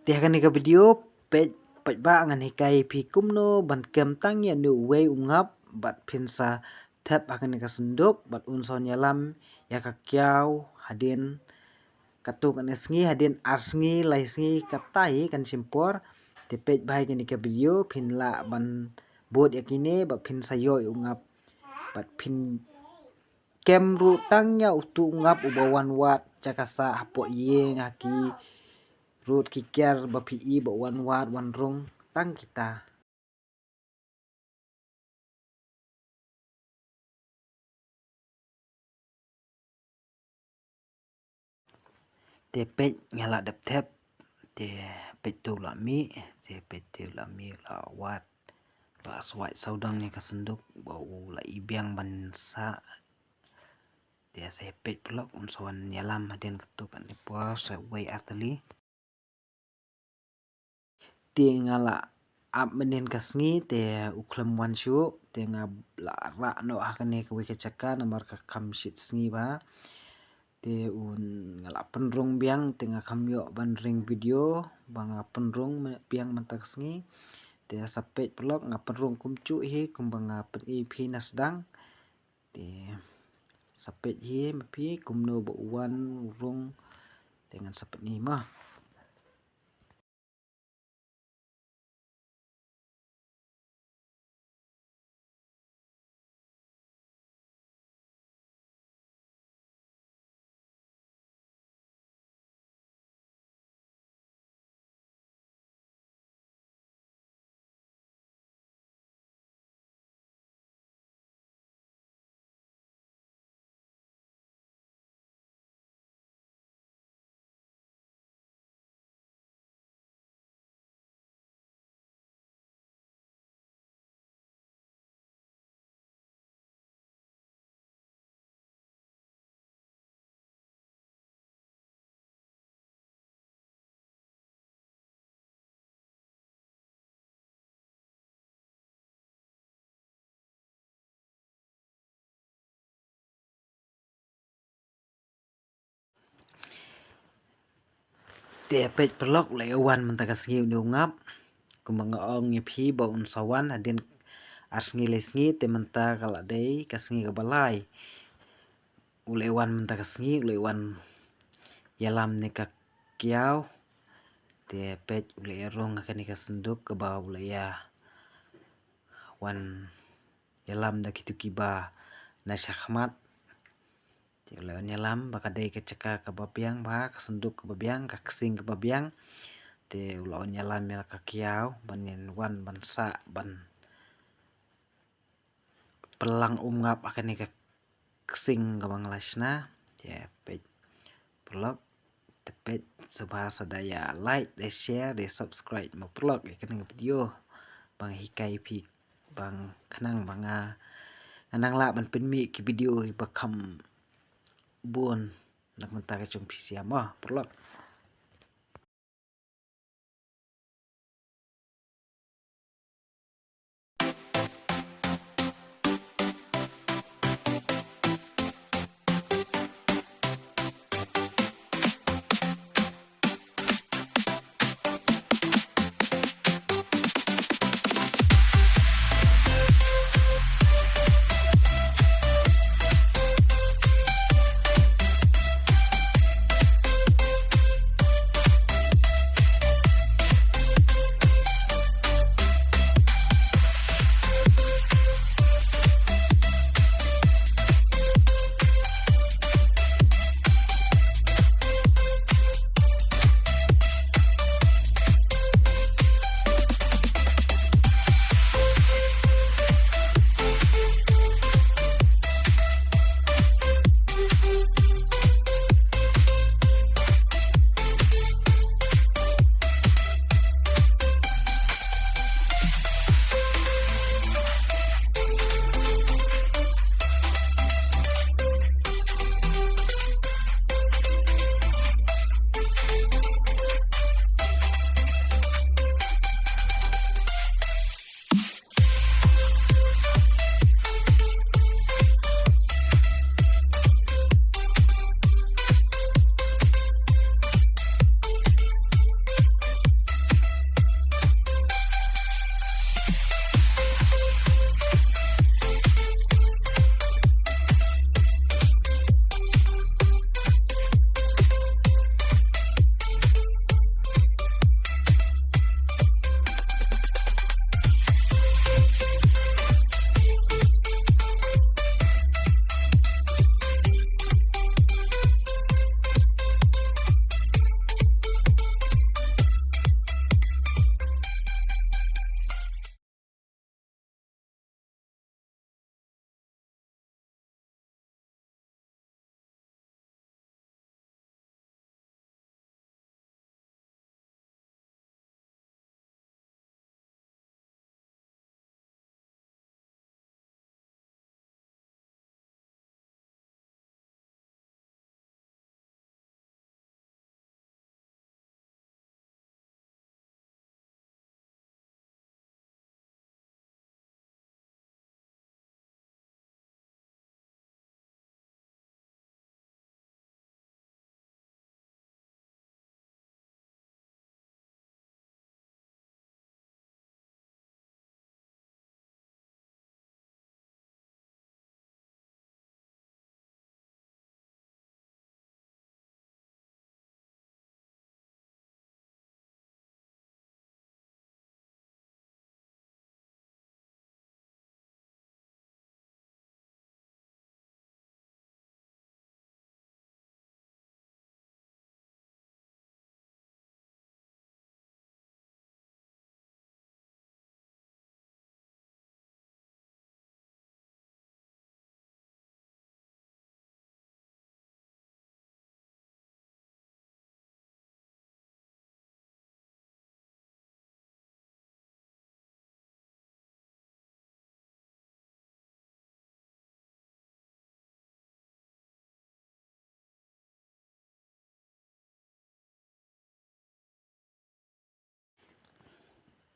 Tehkan ka video page ba ngan hikai pi kumno ban kem tang ya nu way ungap bat pinsa tap akan ka sunduk bat unson yalam ya ka kyau hadin katuk an sngi hadin arsngi lai sngi katai kan simpor te page bai kan ka video pin la ban bot yakine bat pin sayo ungap bat pin kem ru tang ya utu ungap ubawan wat cakasa hapo ye ngaki rut kiker bapi ba wan wat wan rung tang kita te pej ngala dap tep te pej tu la mi te pej tu la mi la wat la swai saudang ni kasenduk bau la ibiang ban sa te se pej blok unson yalam den ketuk an po sa way artali te ngala ap menen kasngi te uklam wan shu te ngab la ra no hakane ka we chaka namar ka kham shit sngi ba te un ngala penrung biang te ngakam yo ban ring video banga penrung biang mantak sngi te sapet blok ngapenrung kumcu hi kumbanga pen ep nasdang te sapet hi mapi kumno bo wan rung dengan sapet ni mah te pej blok le wan mantak sngi ngap kumbanga ong nyepi ba un sawan hadin arsngi lesngi te menta kala dei kasngi ka balai ulewan menta kasngi ulewan yalam ne ka kyau te pej ule rong kan ka senduk ka ba ule ya wan yalam da kitu kiba na shakhmat te ule yalam baka dei ka caka ka babiang ba ka senduk ka babiang ka ksing ka babiang te ule yalam ya ka kyau banin wan bansa ban pelang ngap akan ka ksing ka banglasna te pej blog te pej subha sadaya like de share de subscribe ma blog ikan video bang hikai pi bang khnang banga nang la ban pen mi ki video hi bakam buon nak menta ka chung pisiam blog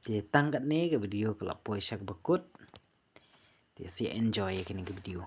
Thì tăng cái này cái video kelak poi syak bakut. Thì si enjoy kini ke video.